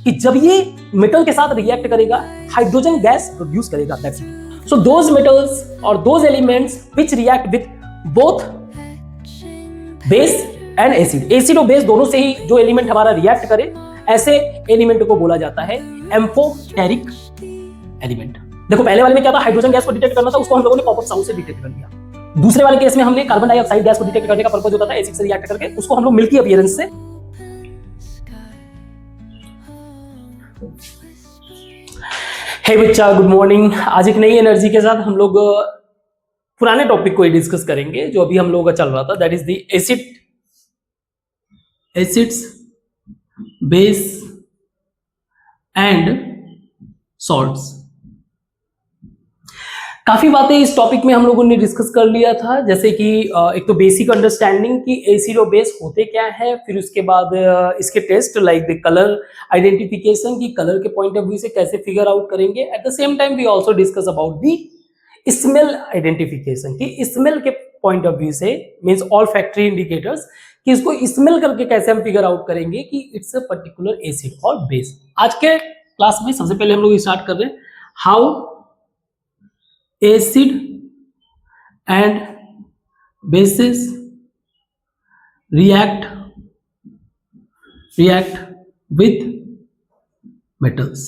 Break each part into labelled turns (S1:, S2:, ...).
S1: कि जब ये मेटल के साथ रिएक्ट करेगा हाइड्रोजन गैस प्रोड्यूस करेगा, that's it. So those metals और those elements which react with both base and acid, acid और बेस दोनों से ही जो एलिमेंट हमारा रिएक्ट करे, ऐसे एलिमेंट को बोला जाता है एम्फोटेरिक एलिमेंट। देखो पहले वाले में क्या था, हाइड्रोजन गैस को डिटेक्ट करना था, उसको हम लोगों ने पॉपअप साउंड से डिटेक्ट कर दिया। दूसरे वाले केस में हमने कार्बन डाइऑक्साइड गैस को डिटेक्ट करने का पर्पस होता था एसिड से रिएक्ट करके, उसको हम लोग मिल्की अपीयरेंस से। हे बच्चा, गुड मॉर्निंग। आज एक नई एनर्जी के साथ हम लोग पुराने टॉपिक को डिस्कस करेंगे जो अभी हम लोगों का चल रहा था, that is the acids, base and salts. काफी बातें इस टॉपिक में हम लोगों ने डिस्कस कर लिया था, जैसे कि एक तो बेसिक अंडरस्टैंडिंग कि एसिड और बेस होते क्या है, फिर उसके बाद इसके test like the colour identification की कलर के पॉइंट ऑफ व्यू से कैसे फिगर आउट करेंगे। At the same time we also discuss about the smell identification की स्मेल के पॉइंट ऑफ व्यू से, मींस ऑल फैक्ट्री इंडिकेटर्स, कि इसको स्मेल करके कैसे हम फिगर आउट करेंगे कि इट्स अ पर्टिकुलर एसिड और बेस। आज के क्लास में सबसे पहले हम लोग स्टार्ट कर रहे हैं how acid and bases react with metals।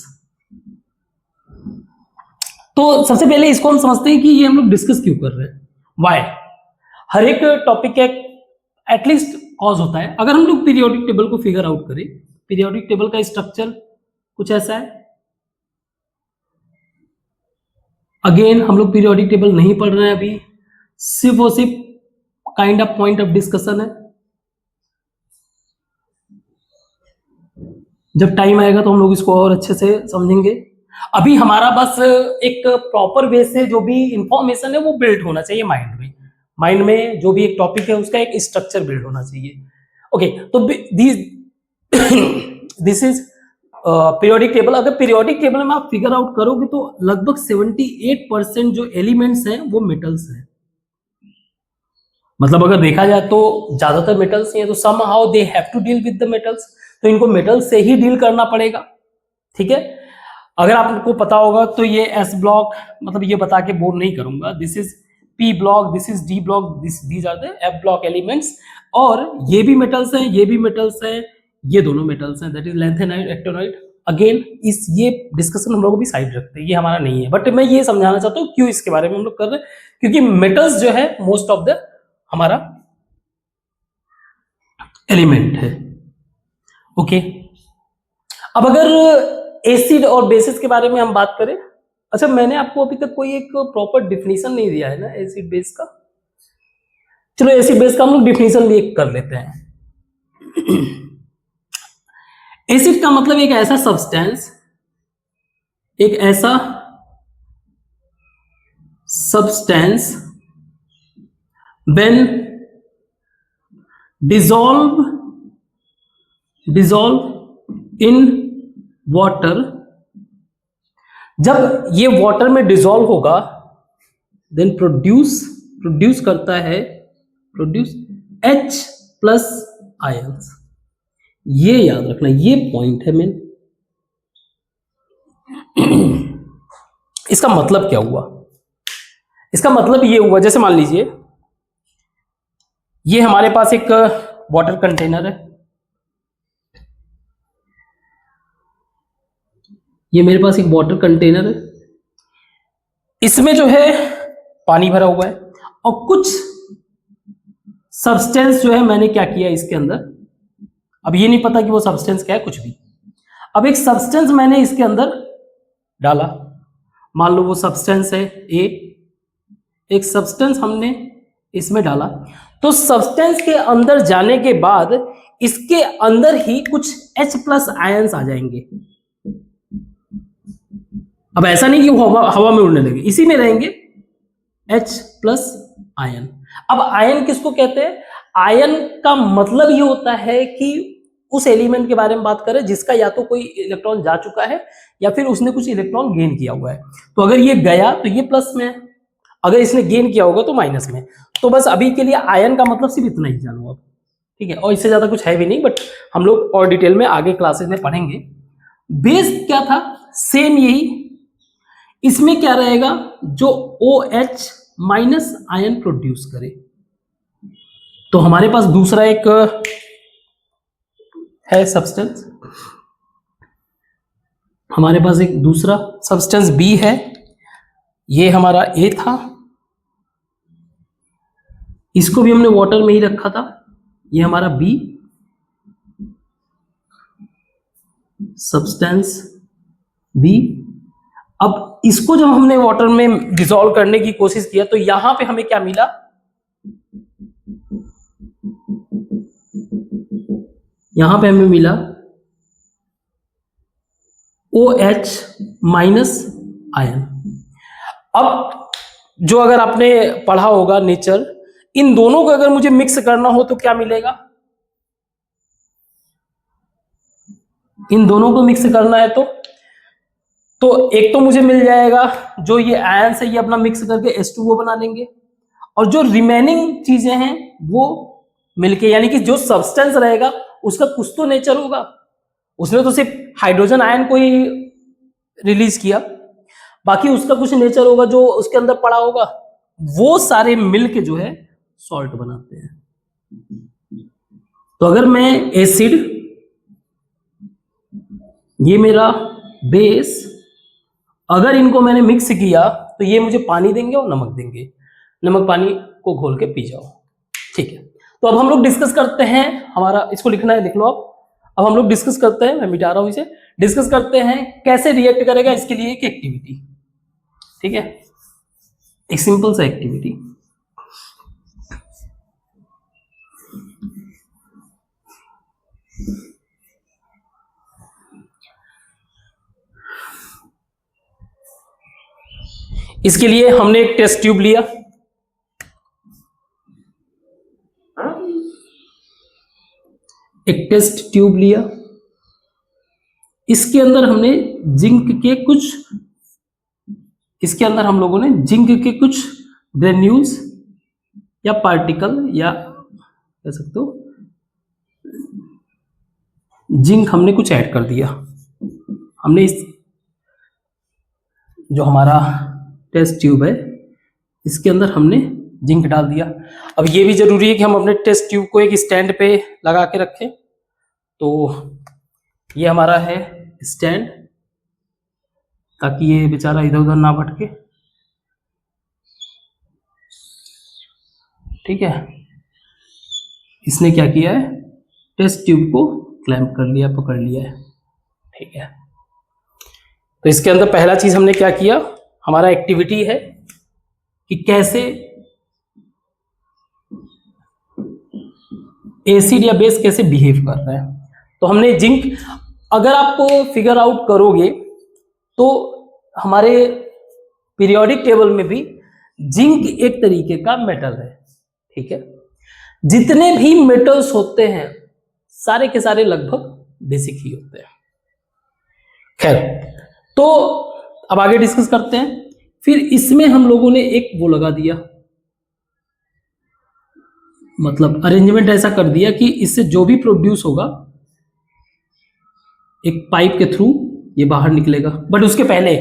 S1: तो सबसे पहले इसको हम समझते हैं कि ये हम लोग डिस्कस क्यों कर रहे हैं, वाई। हर एक टॉपिक का एटलीस्ट कॉज होता है। अगर हम लोग पीरियोडिक टेबल को फिगर आउट करें, पीरियोडिक टेबल का स्ट्रक्चर कुछ ऐसा है। अगेन हम लोग पीरियोडिक टेबल नहीं पढ़ रहे हैं अभी, सिर्फ और सिर्फ kind of point of discussion है। जब टाइम आएगा तो हम लोग इसको और अच्छे से समझेंगे। अभी हमारा बस एक प्रॉपर वे से जो भी इंफॉर्मेशन है वो बिल्ड होना चाहिए माइंड में जो भी एक टॉपिक है उसका एक स्ट्रक्चर बिल्ड होना चाहिए। ओके, तो दिस इज पीरियोडिक टेबल। अगर पीरियोडिक टेबल में आप फिगर आउट करोगे तो लगभग 78% जो एलिमेंट्स हैं वो मेटल्स हैं। मतलब अगर देखा जाए तो ज्यादातर मेटल्स ही हैं, तो somehow they have to deal with the metals, तो इनको मेटल्स से ही डील करना पड़ेगा। ठीक है, अगर आपको पता होगा तो ये एस ब्लॉक, मतलब ये बता के बोर नहीं करूंगा, this is P block, this is D block, these are the F block elements. और ये भी मेटल्स हैं, ये भी मेटल्स हैं, ये दोनों मेटल्स हैं, that is lanthanide, actinoid. Again इस ये डिस्कशन हम लोग भी साइड रखते हैं, ये हमारा नहीं है, बट मैं ये समझाना चाहता हूँ क्यों इसके बारे में हम लोग कर रहे हैं, क्योंकि मेटल्स जो है मोस्ट ऑफ द हमारा एलिमेंट है। ओके, अब अगर एसिड और बेसिस के बारे में हम बात करें, अच्छा मैंने आपको अभी तक कोई एक प्रॉपर डिफिनीशन नहीं दिया है ना एसिड बेस का। चलो एसिड बेस का हम लोग डिफिनीशन भी कर लेते हैं। एसिड का मतलब एक ऐसा substance when dissolve in water, जब ये वाटर में डिसॉल्व होगा देन प्रोड्यूस करता है H+ आयंस। ये याद रखना, ये पॉइंट है मेन। इसका मतलब क्या हुआ? इसका मतलब ये हुआ, जैसे मान लीजिए ये हमारे पास एक वाटर कंटेनर है, ये मेरे पास एक वाटर कंटेनर है, इसमें जो है पानी भरा हुआ है और कुछ सब्सटेंस जो है मैंने क्या किया इसके अंदर, अब ये नहीं पता कि वो सब्सटेंस क्या है, कुछ भी। अब एक सब्सटेंस मैंने इसके अंदर डाला, मान लो वो सब्सटेंस है ए, एक सब्सटेंस हमने इसमें डाला, तो सब्सटेंस के अंदर जाने के बाद इसके अंदर ही कुछ H+ आयंस आ जाएंगे। अब ऐसा नहीं कि वो हवा में उड़ने लगे, इसी में रहेंगे H+ आयन। अब आयन किसको कहते हैं? आयन का मतलब ये होता है कि उस एलिमेंट के बारे में बात करें जिसका या तो कोई इलेक्ट्रॉन जा चुका है या फिर उसने कुछ इलेक्ट्रॉन गेन किया हुआ है। तो अगर ये गया तो ये प्लस में है, अगर इसने गेन किया होगा तो माइनस में। तो बस अभी के लिए आयन का मतलब सिर्फ इतना ही जानो आप, ठीक है, और इससे ज्यादा कुछ है भी नहीं, बट हम लोग और डिटेल में आगे क्लासेस में पढ़ेंगे। बेस क्या था, सेम यही। इसमें क्या रहेगा, जो OH माइनस आयन प्रोड्यूस करे। तो हमारे पास दूसरा एक है सब्सटेंस, हमारे पास एक दूसरा सब्सटेंस B है। ये हमारा A था, इसको भी हमने वाटर में ही रखा था। ये हमारा B सब्सटेंस B। अब इसको जब हमने वाटर में डिसॉल्व करने की कोशिश किया तो यहां पे हमें क्या मिला, यहां पे हमें मिला OH माइनस आयन। अब जो अगर आपने पढ़ा होगा नेचर, इन दोनों को अगर मुझे मिक्स करना हो तो क्या मिलेगा, इन दोनों को मिक्स करना है तो एक तो मुझे मिल जाएगा, जो ये आयन है ये अपना मिक्स करके H2O बना लेंगे, और जो रिमेनिंग चीजें हैं वो मिलके, यानी कि जो सब्सटेंस रहेगा उसका कुछ तो नेचर होगा। उसने तो सिर्फ हाइड्रोजन आयन को ही रिलीज किया, बाकी उसका कुछ नेचर होगा जो उसके अंदर पड़ा होगा, वो सारे मिलके जो है सॉल्ट बनाते हैं। तो अगर मैं एसिड, ये मेरा बेस, अगर इनको मैंने मिक्स किया तो ये मुझे पानी देंगे और नमक देंगे, नमक पानी को घोल के पी जाओ। ठीक है, तो अब हम लोग डिस्कस करते हैं, हमारा इसको लिखना है, लिख लो आप। अब हम लोग डिस्कस करते हैं, मैं मिटा रहा हूं इसे, डिस्कस करते हैं कैसे रिएक्ट करेगा, इसके लिए एक एक्टिविटी। ठीक है, एक सिंपल सा एक्टिविटी। इसके लिए हमने एक टेस्ट ट्यूब लिया, एक टेस्ट ट्यूब लिया, इसके अंदर हमने जिंक के कुछ, इसके अंदर हम लोगों ने जिंक के कुछ ग्रेन्यूल्स या पार्टिकल या कह सकते हो जिंक हमने कुछ ऐड कर दिया। हमने इस जो हमारा टेस्ट ट्यूब है इसके अंदर हमने जिंक डाल दिया। अब ये भी जरूरी है कि हम अपने टेस्ट ट्यूब को एक स्टैंड पे लगा के रखें, तो ये हमारा है स्टैंड, ताकि ये बेचारा इधर उधर ना भटके। ठीक है, इसने क्या किया है, टेस्ट ट्यूब को क्लैंप कर लिया, पकड़ लिया है। ठीक है, तो इसके अंदर पहला चीज हमने क्या किया, हमारा एक्टिविटी है कि कैसे एसिड या बेस कैसे बिहेव कर रहा है। तो हमने जिंक, अगर आपको फिगर आउट करोगे तो हमारे पीरियोडिक टेबल में भी जिंक एक तरीके का मेटल है। ठीक है, जितने भी मेटल्स होते हैं सारे के सारे लगभग बेसिक ही होते हैं। खैर, तो अब आगे डिस्कस करते हैं। फिर इसमें हम लोगों ने एक वो लगा दिया, मतलब अरेंजमेंट ऐसा कर दिया कि इससे जो भी प्रोड्यूस होगा एक पाइप के थ्रू ये बाहर निकलेगा। बट उसके पहले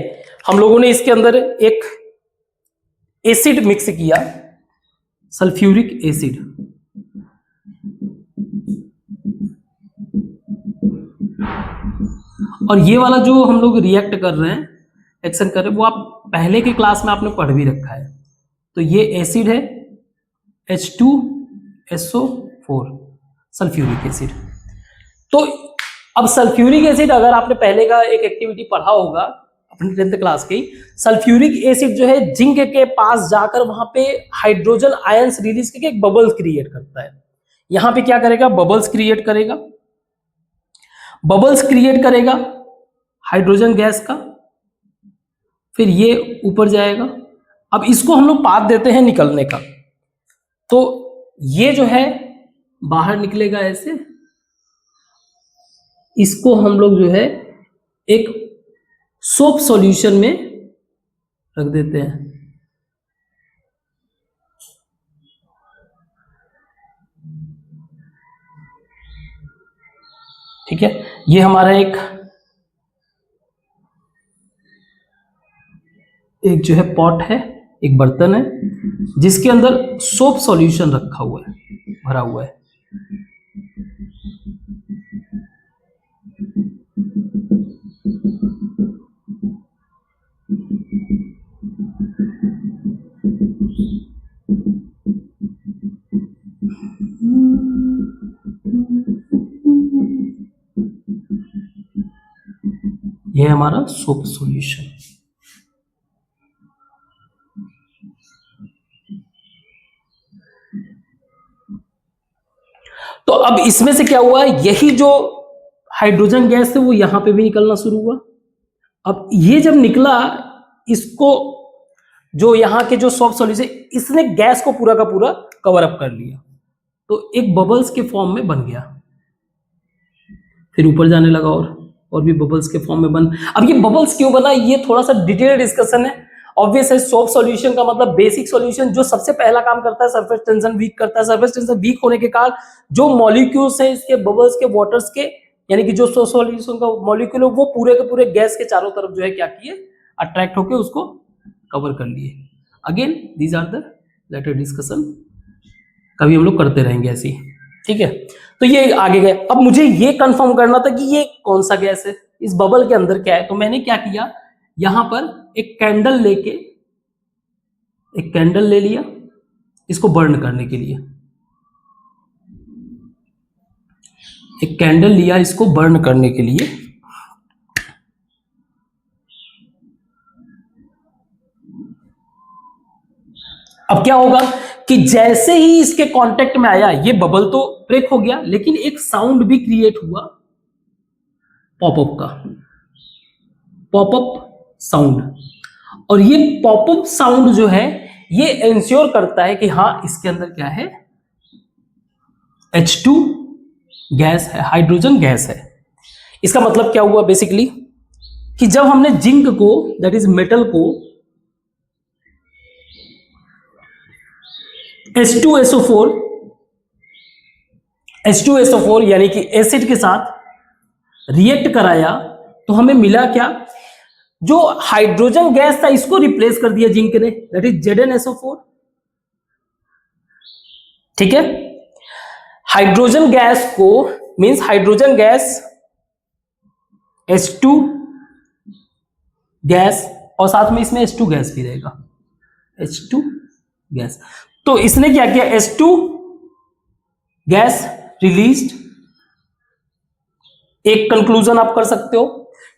S1: हम लोगों ने इसके अंदर एक एसिड मिक्स किया, सल्फ्यूरिक एसिड। और ये वाला जो हम लोग रिएक्ट कर रहे हैं, एक्शन कर रहे हैं, वो आप पहले के क्लास में आपने पढ़ भी रखा है। तो ये एसिड है H2SO4, सल्फ्यूरिक एसिड। तो अब सल्फ्यूरिक एसिड, अगर आपने पहले का एक एक्टिविटी पढ़ा होगा अपनी 10th क्लास की, सल्फ्यूरिक एसिड जो है जिंक के पास जाकर वहां पे हाइड्रोजन आयंस रिलीज करके एक बबल्स क्रिएट करता है। यहां पे क्या करेगा, बबल्स क्रिएट करेगा, बबल्स क्रिएट करेगा हाइड्रोजन गैस का, फिर ये ऊपर जाएगा। अब इसको हम लोग पाथ देते हैं निकलने का, तो ये जो है बाहर निकलेगा ऐसे, इसको हम लोग जो है एक सोप सॉल्यूशन में रख देते हैं। ठीक है, ये हमारा एक एक जो है पॉट है, एक बर्तन है जिसके अंदर सोप सॉल्यूशन रखा हुआ है, भरा हुआ है। यह है हमारा सोप सॉल्यूशन। तो अब इसमें से क्या हुआ, यही जो हाइड्रोजन गैस है वो यहां पे भी निकलना शुरू हुआ। अब ये जब निकला, इसको जो यहाँ के जो सोप सॉल्यूशन, इसने गैस को पूरा का पूरा कवर अप कर लिया, तो एक बबल्स के फॉर्म में बन गया। फिर ऊपर जाने लगा और भी बबल्स के फॉर्म में बन। अब ये बबल्स क्यों बना, ये थोड़ा सा डिटेल डिस्कशन है। ऑब्वियस है, सोप सॉल्यूशन का मतलब बेसिक सॉल्यूशन, जो सबसे पहला काम करता है सरफेस टेंशन वीक करता है। सरफेस टेंशन वीक होने के कारण जो मॉलिक्यूल्स हैं इसके, बबल्स के, वाटर्स के, यानी कि जो सोप सॉल्यूशन का मॉलिक्यूल है वो पूरे के पूरे गैस के चारों तरफ जो है क्या किए, अट्रैक्ट होकर उसको कवर कर लिए। Again these are the later discussion, कभी हम लोग करते रहेंगे ऐसी, ठीक है। तो ये आगे गए। अब मुझे ये कंफर्म करना था कि ये कौन सा गैस है, इस बबल के अंदर क्या है। तो मैंने क्या किया, यहां पर एक कैंडल लेके, एक कैंडल ले लिया इसको बर्न करने के लिए, एक कैंडल लिया इसको बर्न करने के लिए। अब क्या होगा कि जैसे ही इसके कांटेक्ट में आया, ये बबल तो ब्रेक हो गया, लेकिन एक साउंड भी क्रिएट हुआ पॉपअप का, पॉपअप साउंड। और ये पॉपअप साउंड जो है ये इंश्योर करता है कि हाँ इसके अंदर क्या है, H2 गैस है, हाइड्रोजन गैस है। इसका मतलब क्या हुआ बेसिकली, कि जब हमने जिंक को, दैट इज मेटल को, H2SO4 यानी कि एसिड के साथ रिएक्ट कराया, तो हमें मिला क्या, जो हाइड्रोजन गैस था इसको रिप्लेस कर दिया जिंक ने, दैट इज ZnSO4। ठीक है, हाइड्रोजन गैस को means hydrogen gas H2 gas, और साथ में इसमें H2 गैस भी रहेगा, H2 गैस। तो इसने क्या किया, H2 गैस रिलीज्ड। एक कंक्लूजन आप कर सकते हो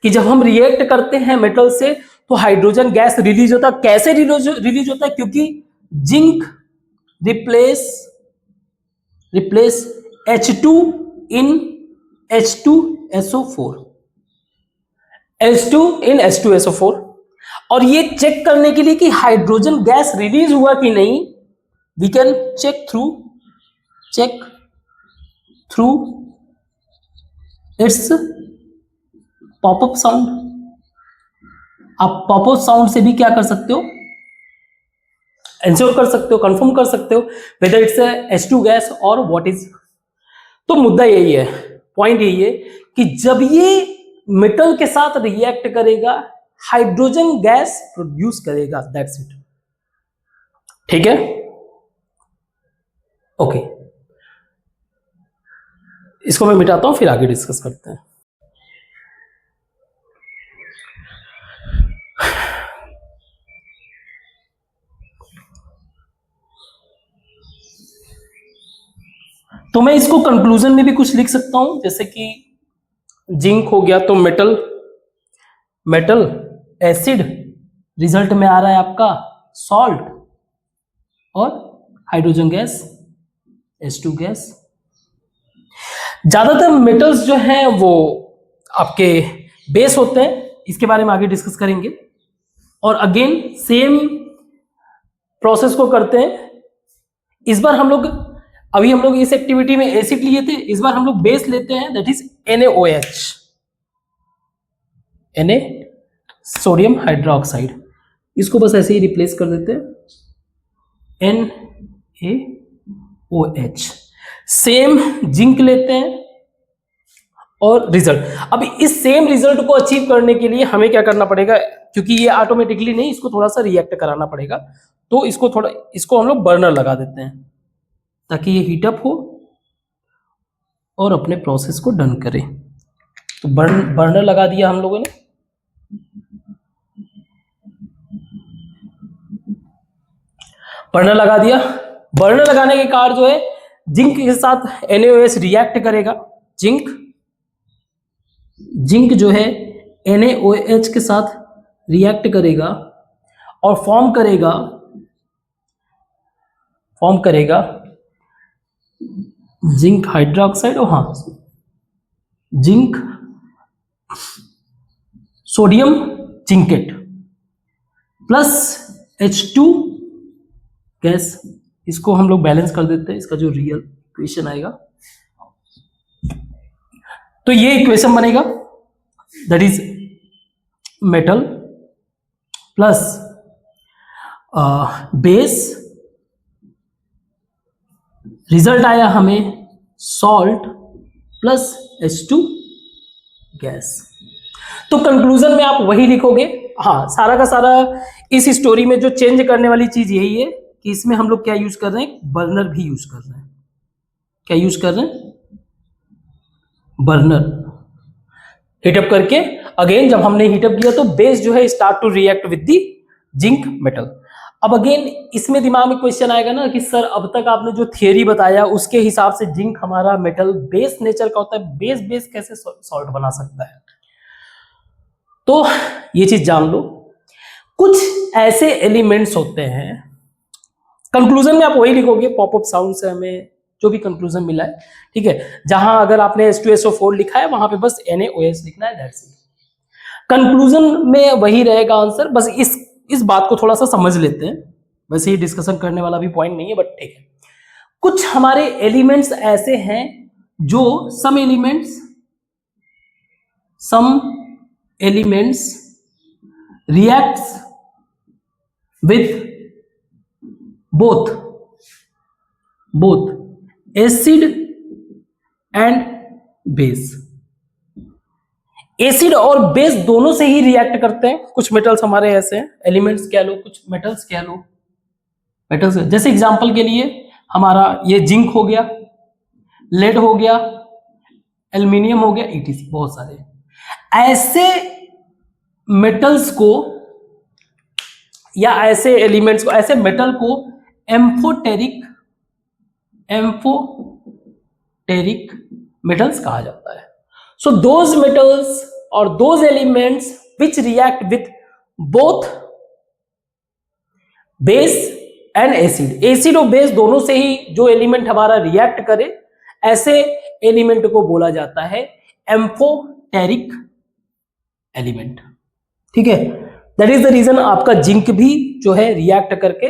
S1: कि जब हम रिएक्ट करते हैं मेटल से तो हाइड्रोजन गैस रिलीज होता है। कैसे रिलीज होता है, क्योंकि जिंक रिप्लेस H2 इन H2SO4, H2 इन H2SO4। और ये चेक करने के लिए कि हाइड्रोजन गैस रिलीज हुआ कि नहीं, we can check through its popup sound. आप पॉपअप साउंड से भी क्या कर सकते हो, इंश्योर कर सकते हो, कंफर्म कर सकते हो वेदर इट्स H2 गैस और व्हाट इज। तो मुद्दा यही है, पॉइंट यही है कि जब ये मेटल के साथ रिएक्ट करेगा हाइड्रोजन गैस प्रोड्यूस करेगा, दैट्स इट। ठीक है, ओके, इसको मैं मिटाता हूं फिर आगे डिस्कस करते हैं। तो मैं इसको कंक्लूजन में भी कुछ लिख सकता हूं, जैसे कि जिंक हो गया तो मेटल एसिड, रिजल्ट में आ रहा है आपका सॉल्ट, और हाइड्रोजन गैस H2 गैस। ज्यादातर मेटल्स जो हैं वो आपके बेस होते हैं, इसके बारे में आगे डिस्कस करेंगे। और अगेन सेम प्रोसेस को करते हैं। इस बार हम लोग इस एक्टिविटी में एसिड लिए थे, इस बार हम लोग बेस लेते हैं, that is NaOH, Na sodium hydroxide. इसको बस ऐसे ही रिप्लेस कर देते हैं, NaOH। सेम जिंक लेते हैं और रिजल्ट। अब इस सेम रिजल्ट को अचीव करने के लिए हमें क्या करना पड़ेगा, क्योंकि ये ऑटोमेटिकली नहीं, इसको थोड़ा सा रिएक्ट कराना पड़ेगा। तो इसको हम लोग बर्नर लगा देते हैं ताकि ये हीटअप हो और अपने प्रोसेस को डन करे। तो बर्नर लगा दिया हम लोगों ने। बर्नर लगा दिया। बर्नर लगाने के कारण जो है जिंक के साथ NaOH रिएक्ट करेगा। जिंक जो है NaOH के साथ रिएक्ट करेगा और फॉर्म करेगा जिंक हाइड्रोक्साइड, और हाँ zinc sodium zincate plus H2 gas. इसको हम लोग बैलेंस कर देते हैं, इसका जो रियल इक्वेशन आएगा, तो ये इक्वेशन बनेगा, that is metal plus base, result आया हमें सॉल्ट प्लस H2 गैस। तो कंक्लूजन में आप वही लिखोगे। हाँ, सारा का सारा इस स्टोरी में जो चेंज करने वाली चीज यही है कि इसमें हम लोग क्या यूज कर रहे हैं, बर्नर भी यूज कर रहे हैं। क्या यूज कर रहे हैं, बर्नर। हीटअप करके अगेन जब हमने हीटअप किया तो बेस जो है start to react with the zinc metal. अब अगेन इसमें दिमाग में क्वेश्चन आएगा ना कि सर अब तक आपने जो थियरी बताया उसके हिसाब से जिंक हमारा मेटल बेस नेचर का होता है, बेस कैसे सॉल्ट बना सकता है? तो ये चीज जान लो, कुछ ऐसे एलिमेंट्स होते हैं, कंक्लूजन में आप वही लिखोगे, पॉपअप साउंड से हमें जो भी कंक्लूजन मिला है, ठीक है। जहां अगर आपने H2SO4 लिखा है वहां पे बस NaOH लिखना है, दैट्स इट। कंक्लूजन में वही रहेगा आंसर, बस इस बात को थोड़ा सा समझ लेते हैं। वैसे ही डिस्कशन करने वाला भी पॉइंट नहीं है, बट ठीक है। कुछ हमारे एलिमेंट्स ऐसे हैं जो some elements reacts with both acid and base. Acid और बेस दोनों से ही रिएक्ट करते हैं। कुछ मेटल्स हमारे ऐसे हैं, एलिमेंट्स कह लो, कुछ मेटल्स कह लो, मेटल्स। जैसे एग्जांपल के लिए हमारा ये जिंक हो गया, लेड हो गया, एल्युमिनियम हो गया, ETC, बहुत सारे ऐसे मेटल्स को या ऐसे एलिमेंट्स को, ऐसे मेटल को एम्फोटेरिक मेटल्स कहा जाता है। सो दोज मेटल्स और those elements which react with both base and acid और बेस दोनों से ही जो एलिमेंट हमारा रिएक्ट करे, ऐसे एलिमेंट को बोला जाता है एम्फोटेरिक एलिमेंट, ठीक है। दैट इज द रीजन आपका जिंक भी जो है रिएक्ट करके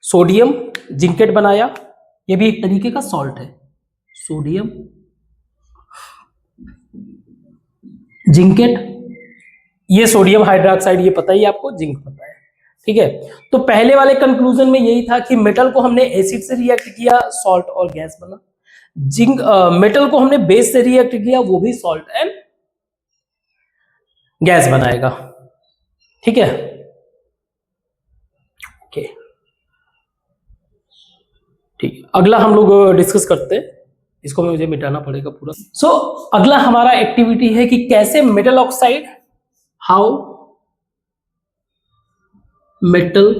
S1: सोडियम जिंकेट बनाया, ये भी एक तरीके का सॉल्ट है, सोडियम जिंकेट। ये सोडियम हाइड्रोक्साइड, ये पता ही आपको, जिंक पता है, ठीक है। तो पहले वाले कंक्लूजन में यही था कि मेटल को हमने एसिड से रिएक्ट किया, सॉल्ट और गैस बना। मेटल को हमने बेस से रिएक्ट किया, वो भी सॉल्ट एंड गैस बनाएगा, ठीक है। ओके, ठीक। अगला हम लोग डिस्कस करते हैं, इसको मुझे मिटाना पड़ेगा पूरा। सो अगला हमारा एक्टिविटी है कि कैसे metal oxide, how metal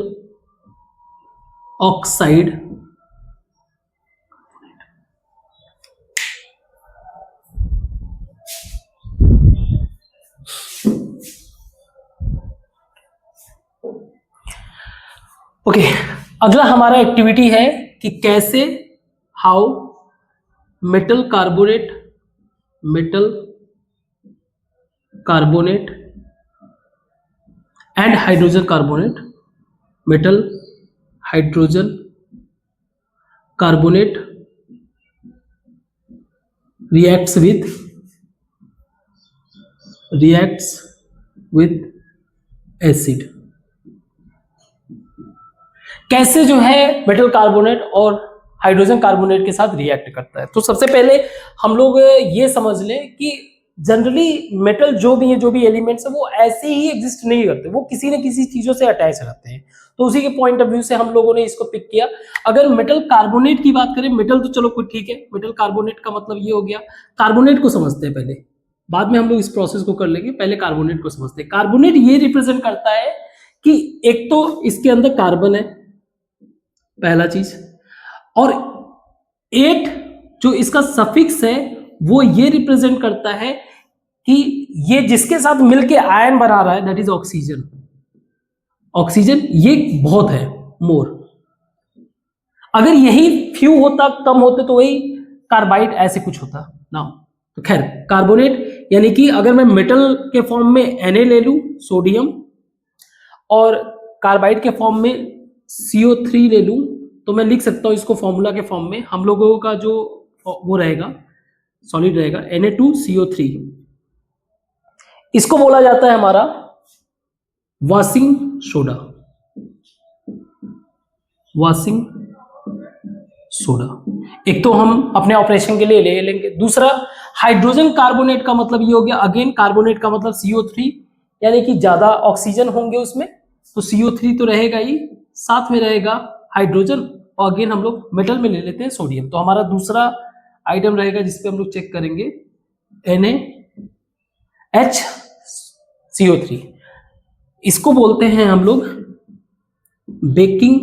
S1: oxide okay, अगला हमारा एक्टिविटी है कि कैसे, how metal carbonate and hydrogen carbonate, metal hydrogen carbonate reacts with acid. कैसे जो है मेटल कार्बोनेट और हाइड्रोजन कार्बोनेट के साथ रिएक्ट करता है। तो सबसे पहले हम लोग ये समझ लें कि जनरली मेटल जो भी है, जो भी एलिमेंट्स है, वो ऐसे ही एग्जिस्ट नहीं करते, वो किसी न किसी चीजों से अटैच रहते हैं। तो उसी के पॉइंट ऑफ व्यू से हम लोगों ने इसको पिक किया। अगर मेटल कार्बोनेट की बात करें, मेटल तो चलो कोई ठीक है, मेटल कार्बोनेट का मतलब ये हो गया। कार्बोनेट को समझते हैं पहले, बाद में हम लोग इस प्रोसेस को कर लेंगे, पहले कार्बोनेट को समझते हैं। कार्बोनेट ये रिप्रेजेंट करता है कि एक तो इसके अंदर कार्बन है, पहला चीज, और एट जो इसका सफिक्स है वो ये रिप्रेजेंट करता है कि ये जिसके साथ मिलके आयन बना रहा है, दैट इज ऑक्सीजन। ऑक्सीजन ये बहुत है, मोर। अगर यही फ्यू होता, कम होते, तो वही कार्बाइड ऐसे कुछ होता ना। तो खैर, कार्बोनेट यानी कि अगर मैं मेटल के फॉर्म में Na ले लूं, सोडियम, और कार्बाइड के फॉर्म में CO3 ले लूं, तो मैं लिख सकता हूं इसको फॉर्मूला के फॉर्म में। हम लोगों का जो वो रहेगा, सॉलिड रहेगा, Na2CO3। इसको बोला जाता है हमारा वॉशिंग सोडा। वॉशिंग सोडा एक तो हम अपने ऑपरेशन के लिए ले लेंगे। दूसरा, हाइड्रोजन कार्बोनेट का मतलब ये हो गया, अगेन कार्बोनेट का मतलब CO3, यानी कि ज्यादा ऑक्सीजन होंगे उसमें, तो CO3 तो रहेगा ही, साथ में रहेगा हाइड्रोजन, और अगेन हम लोग मेटल में ले लेते हैं सोडियम। तो हमारा दूसरा आइटम रहेगा जिसपे हम लोग चेक करेंगे NaHCO3। इसको बोलते हैं हम लोग बेकिंग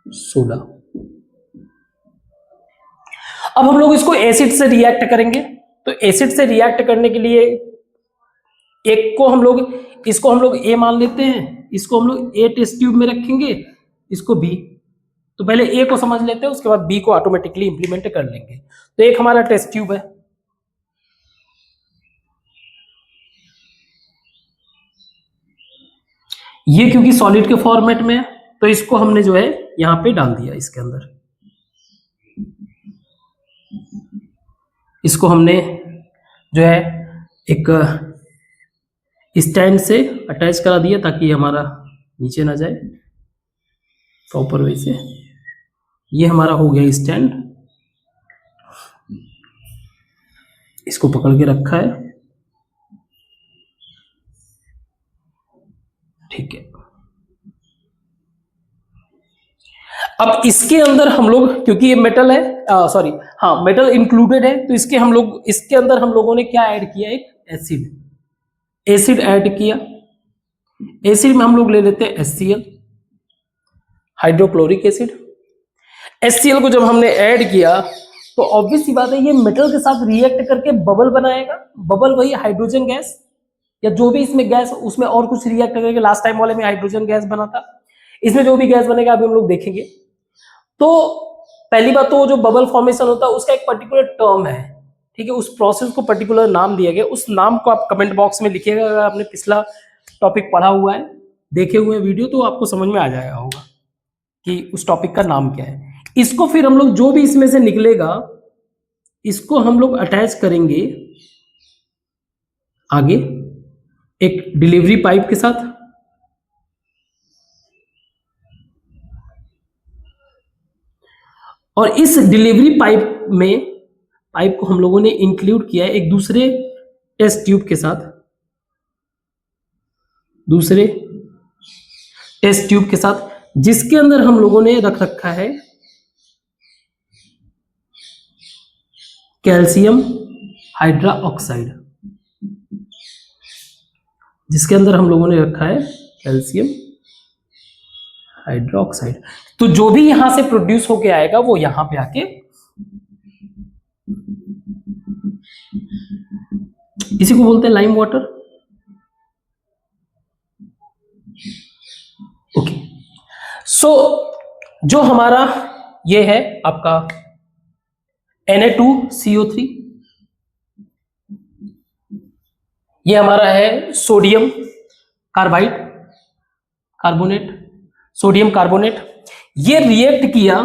S1: सोडा। अब हम लोग इसको एसिड से रिएक्ट करेंगे। तो एसिड से रिएक्ट करने के लिए एक को हम लोग, इसको हम लोग ए मान लेते हैं, इसको हम लोग ए टेस्ट ट्यूब में रखेंगे, इसको बी। तो पहले ए को समझ लेते हैं, उसके बाद बी को ऑटोमेटिकली इंप्लीमेंट कर लेंगे। तो एक हमारा टेस्ट ट्यूब है, ये क्योंकि सॉलिड के फॉर्मेट में है, तो इसको हमने जो है यहां पे डाल दिया इसके अंदर। इसको हमने जो है एक स्टैंड से अटैच करा दिया ताकि हमारा नीचे ना जाए प्रॉपर वे से। ये हमारा हो गया स्टैंड, इसको पकड़ के रखा है, ठीक है। अब इसके अंदर हम लोग, क्योंकि ये मेटल है, सॉरी हाँ मेटल इंक्लूडेड है, तो इसके अंदर हम लोगों ने क्या ऐड किया, एक एसिड ऐड किया। एसिड में हम लोग ले लेते हैं HCl, हाइड्रोक्लोरिक एसिड। HCl को जब हमने ऐड किया तो ऑब्वियस सी बात है ये मेटल के साथ रिएक्ट करके बबल बनाएगा। बबल वही हाइड्रोजन गैस या जो भी इसमें गैस, उसमें और कुछ रिएक्ट करके, लास्ट टाइम वाले में हाइड्रोजन गैस बना था, इसमें जो भी गैस बनेगा अभी हम लोग देखेंगे। तो पहली बात तो जो बबल फॉर्मेशन होता है उसका एक पर्टिकुलर टर्म है, ठीक है, उस प्रोसेस को पर्टिकुलर नाम दिया गया। उस नाम को आप कमेंट बॉक्स में लिखिएगा। अगर आपने पिछला टॉपिक पढ़ा हुआ है, देखे हुए वीडियो, तो आपको समझ में आ जाएगा होगा कि उस टॉपिक का नाम क्या है। इसको फिर हम लोग जो भी इसमें से निकलेगा, इसको हम लोग अटैच करेंगे आगे एक डिलीवरी पाइप के साथ। और इस डिलीवरी पाइप को हम लोगों ने इंक्लूड किया है एक दूसरे टेस्ट ट्यूब के साथ, दूसरे टेस्ट ट्यूब के साथ, जिसके अंदर हम लोगों ने रख रखा है कैल्शियम हाइड्रोक्साइड, जिसके अंदर हम लोगों ने रखा है कैल्शियम हाइड्रोक्साइड। तो जो भी यहां से प्रोड्यूस होके आएगा वो यहां पे आके इसी को बोलते हैं लाइम वाटर। ओके, सो जो हमारा ये है आपका Na2CO3, ये हमारा है सोडियम कार्बोनेट, सोडियम कार्बोनेट। ये रिएक्ट किया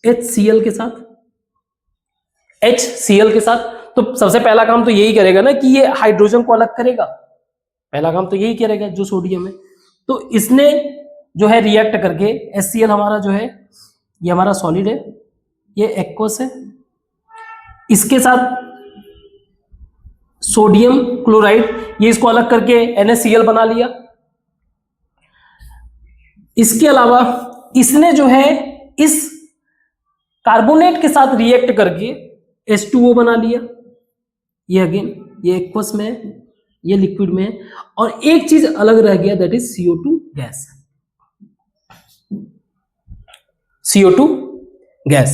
S1: HCl के साथ, HCl के साथ। तो सबसे पहला काम तो यही करेगा ना कि ये हाइड्रोजन को अलग करेगा, पहला काम तो यही करेगा जो सोडियम है। तो इसने जो है रिएक्ट करके HCl हमारा जो है ये हमारा सॉलिड है, ये एक्वस है, इसके साथ सोडियम क्लोराइड, ये इसको अलग करके NaCl बना लिया। इसके अलावा इसने जो है इस कार्बोनेट के साथ रिएक्ट करके H2O बना लिया। ये अगेन ये एक्वस में है, ये लिक्विड में है, और एक चीज अलग रह गया, that is CO2 gas. CO2 gas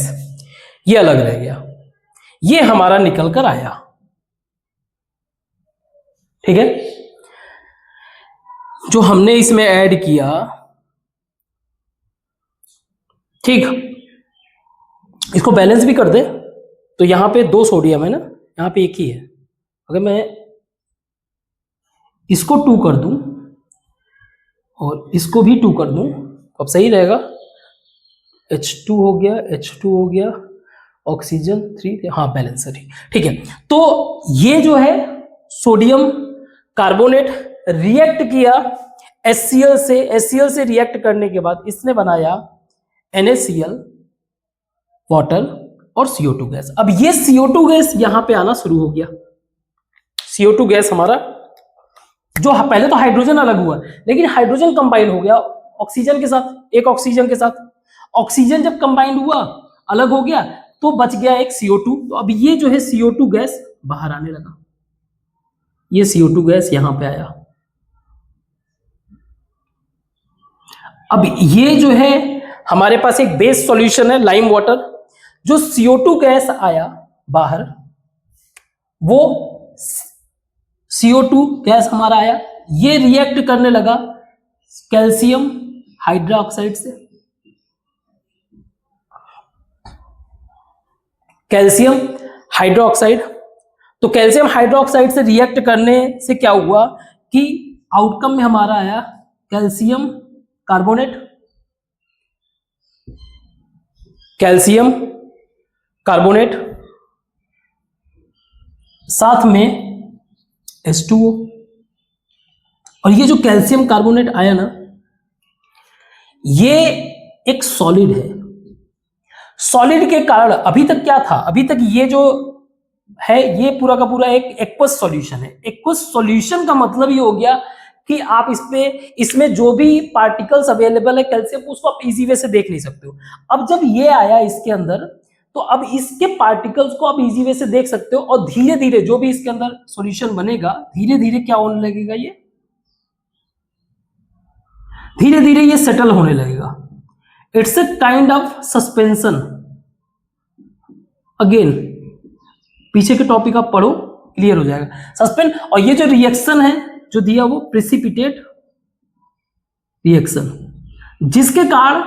S1: ये अलग रह गया, ये हमारा निकल कर आया। ठीक है, जो हमने इसमें ऐड किया, ठीक, इसको बैलेंस भी कर दे तो यहां पे 2 सोडियम है ना, यहां पे एक ही है। अगर मैं इसको 2 कर दूं और इसको भी 2 कर दूं तो अब सही रहेगा। H2 हो गया, H2 हो गया, ऑक्सीजन 3, हाँ बैलेंस है, ठीक है। तो ये जो है सोडियम कार्बोनेट रिएक्ट किया HCl से रिएक्ट करने के बाद इसने बनाया NaCl, वाटर और CO2 गैस। अब ये CO2 गैस यहां पे आना शुरू हो गया। CO2 गैस हमारा जो पहले तो हाइड्रोजन अलग हुआ, लेकिन हाइड्रोजन कंबाइन हो गया ऑक्सीजन के साथ, एक ऑक्सीजन के साथ। ऑक्सीजन जब कंबाइन हुआ, अलग हो गया, तो बच गया एक CO2। तो अब ये जो है CO2 गैस बाहर आने लगा, ये CO2 गैस यहां पे आया। अब ये जो है हमारे पास एक बेस सॉल्यूशन है लाइम वाटर, जो CO2 गैस आया बाहर, वो CO2 गैस हमारा आया, ये रिएक्ट करने लगा कैल्शियम हाइड्रोक्साइड से। कैल्शियम हाइड्रोक्साइड, तो कैल्शियम हाइड्रोक्साइड से रिएक्ट करने से क्या हुआ कि आउटकम में हमारा आया कैल्शियम कार्बोनेट, कैल्शियम कार्बोनेट साथ में H2O। और ये जो कैल्शियम कार्बोनेट आया ना, ये एक सॉलिड है। सॉलिड के कारण अभी तक क्या था, अभी तक ये जो है ये पूरा का पूरा एक एक्वस सॉल्यूशन है। एक्वस सॉल्यूशन का मतलब ये हो गया कि आप इसमें जो भी पार्टिकल्स अवेलेबल है कैल्शियम, उसको आप इजी वे से देख नहीं सकते हो। अब जब ये आया इसके अंदर, तो अब इसके पार्टिकल्स को आप इजी वे से देख सकते हो, और धीरे धीरे जो भी इसके अंदर सॉल्यूशन बनेगा, धीरे धीरे क्या होने लगेगा, ये धीरे धीरे ये सेटल होने लगेगा। It's a kind of suspension. Again पीछे के टॉपिक आप पढ़ो, क्लियर हो जाएगा सस्पेंड। और ये जो रिएक्शन है जो दिया, वो प्रेसिपिटेट रिएक्शन, जिसके कारण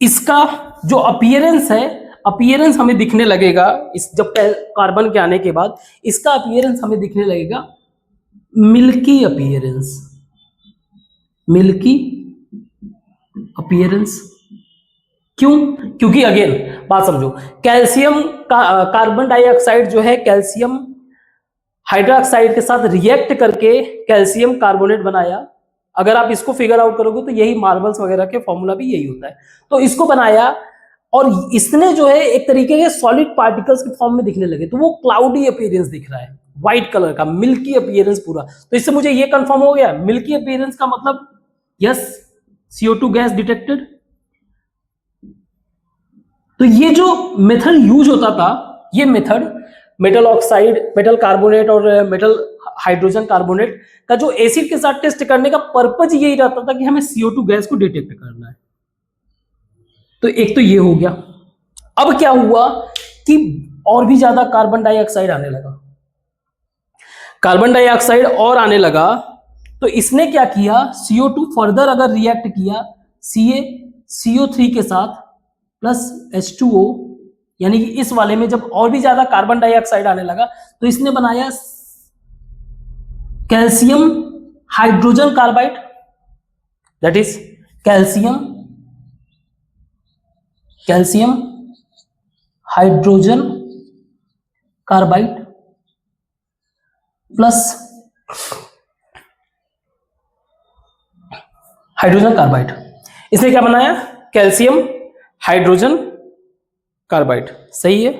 S1: इसका जो अपीयरेंस है, अपीयरेंस हमें दिखने लगेगा, इस जब कार्बन के आने के बाद इसका अपीयरेंस हमें दिखने लगेगा मिल्की अपीयरेंस, मिल्की अपीयरेंस। क्यों? क्योंकि अगेन बात समझो, कैल्शियम कार्बन डाइऑक्साइड जो है कैल्शियम हाइड्रोक्साइड के साथ रिएक्ट करके कैल्शियम कार्बोनेट बनाया। अगर आप इसको फिगर आउट करोगे तो यही मार्बल्स वगैरह के फॉर्मूला भी यही होता है। तो इसको बनाया, और इसने जो है एक तरीके के सॉलिड पार्टिकल्स के फॉर्म में दिखने लगे, तो वो क्लाउडी अपीयरेंस दिख रहा है, व्हाइट कलर का मिल्की अपीयरेंस पूरा। तो इससे मुझे ये कंफर्म हो गया, मिल्की अपीयरेंस का मतलब यस CO2 गैस डिटेक्टेड। तो ये जो मेथड यूज होता था, ये method metal oxide, metal carbonate और मेटल हाइड्रोजन कार्बोनेट का जो एसिड के साथ टेस्ट करने का पर्पज यही रहता था कि हमें CO2 गैस को डिटेक्ट करना है। तो एक तो ये हो गया। अब क्या हुआ कि और भी ज्यादा कार्बन डाइऑक्साइड आने लगा, कार्बन डाइऑक्साइड और आने लगा, तो इसने क्या किया, CO2 फर्दर अगर रिएक्ट किया CO3 के साथ प्लस H2O, यानी कि इस वाले में जब और भी ज्यादा कार्बन डाइऑक्साइड आने लगा, तो इसने बनाया calcium hydrogen carbide, that is calcium hydrogen carbide plus hydrogen carbide. इसने क्या बनाया, कैल्शियम हाइड्रोजन कार्बाइड, सही है,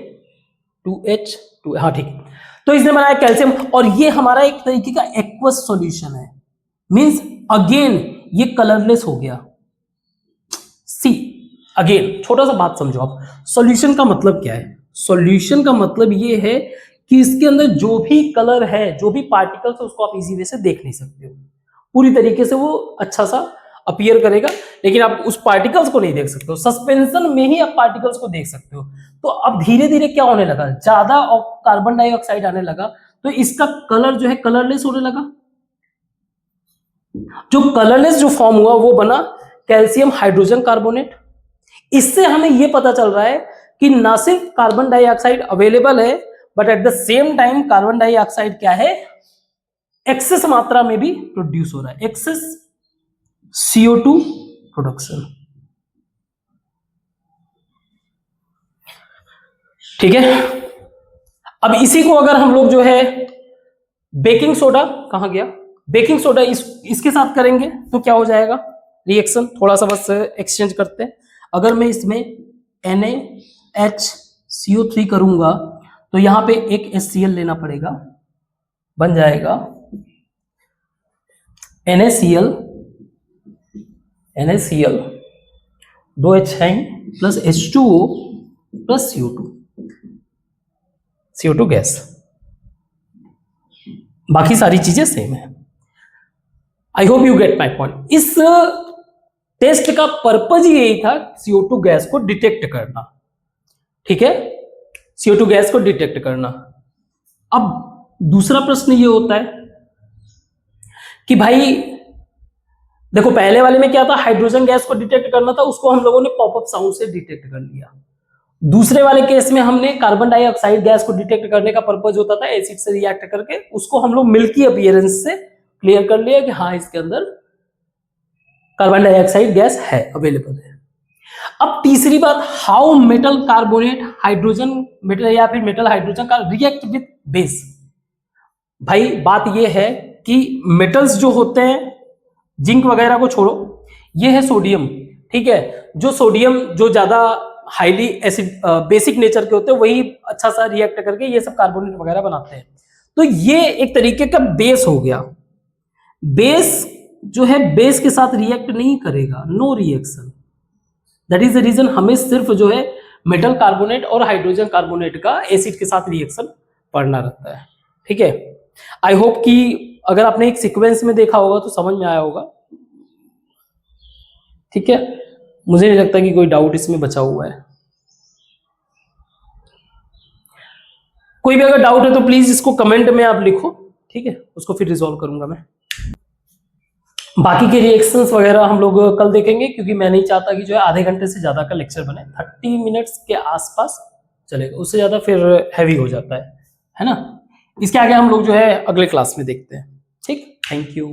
S1: 2H2, हाँ ठीक है। तो इसने बनाया कैल्शियम, और ये हमारा एक तरीके का एक्वस सॉल्यूशन है, मींस अगेन ये कलरलेस हो गया। सी अगेन छोटा सा बात समझो आप, सॉल्यूशन का मतलब क्या है? सॉल्यूशन का मतलब ये है कि इसके अंदर जो भी कलर है, जो भी पार्टिकल्स है, उसको आप इजी वे से देख नहीं सकते हो, पूरी तरीके से वो अच्छा सा अपीयर करेगा, लेकिन आप उस पार्टिकल्स को नहीं देख सकते हो। सस्पेंशन में ही आप पार्टिकल्स को देख सकते हो। तो अब धीरे धीरे क्या होने लगा, ज्यादा कार्बन डाइऑक्साइड आने लगा, तो इसका कलर जो है कलरलेस होने लगा। जो कलरलेस जो फॉर्म हुआ वो बना कैल्शियम हाइड्रोजन कार्बोनेट। इससे हमें यह पता चल रहा है कि ना सिर्फ कार्बन डाइऑक्साइड अवेलेबल है, but at the same time carbon dioxide क्या है, एक्सेस मात्रा में भी प्रोड्यूस हो रहा है, एक्सेस CO2 प्रोडक्शन। ठीक है, अब इसी को अगर हम लोग जो है बेकिंग सोडा, कहां गया, बेकिंग सोडा इसके साथ करेंगे तो क्या हो जाएगा रिएक्शन, थोड़ा सा बस एक्सचेंज करते हैं। अगर मैं इसमें NaHCO3 करूंगा तो यहां पे एक HCl लेना पड़ेगा, बन जाएगा NaCl 2 H है plus H2O plus CO2 gas, बाकी सारी चीजें सेम है। I hope you get my point. इस टेस्ट का पर्पज ही यही था, CO2 गैस को डिटेक्ट करना। ठीक है, CO2 गैस को डिटेक्ट करना। अब दूसरा प्रश्न ये होता है कि भाई देखो, पहले वाले में क्या था, हाइड्रोजन गैस को डिटेक्ट करना था, उसको हम लोगों ने पॉपअप साउंड से डिटेक्ट कर लिया। दूसरे वाले केस में हमने कार्बन डाइऑक्साइड गैस को डिटेक्ट करने का पर्पज होता था एसिड से रिएक्ट करके, उसको हम लोग मिल्की अपीयरेंस से क्लियर कर लिया कि हाँ इसके अंदर कार्बन डाइऑक्साइड गैस है, अवेलेबल है। अब तीसरी बात, how metal carbonate hydrogen metal या फिर मेटल हाइड्रोजन का रिएक्ट विद बेस। भाई बात यह है कि मेटल्स जो होते हैं, जिंक वगैरह को छोड़ो, ये है सोडियम। ठीक है, जो सोडियम जो ज्यादा हाईली एसिड बेसिक नेचर के होते हैं, वही अच्छा सा रिएक्ट करके ये सब कार्बोनेट वगैरह बनाते हैं। तो ये एक तरीके का बेस हो गया। बेस जो है बेस के साथ रिएक्ट नहीं करेगा, no reaction. That is the reason हमें सिर्फ जो है मेटल कार्बोनेट और हाइड्रोजन कार्बोनेट का एसिड के साथ रिएक्शन पढ़ना रहता है। ठीक है, आई होप कि अगर आपने एक सीक्वेंस में देखा होगा तो समझ में आया होगा। ठीक है, मुझे नहीं लगता कि कोई डाउट इसमें बचा हुआ है। कोई भी अगर डाउट है तो प्लीज इसको कमेंट में आप लिखो, ठीक है, उसको फिर रिजॉल्व करूंगा मैं। बाकी के रिएक्शंस वगैरह हम लोग कल देखेंगे, क्योंकि मैं नहीं चाहता कि जो है आधे घंटे से ज्यादा का लेक्चर बने, 30 मिनट्स के आसपास चलेगा, उससे ज्यादा फिर हैवी हो जाता है ना। इसके आगे हम लोग जो है अगले क्लास में देखते हैं। ठीक, थैंक यू।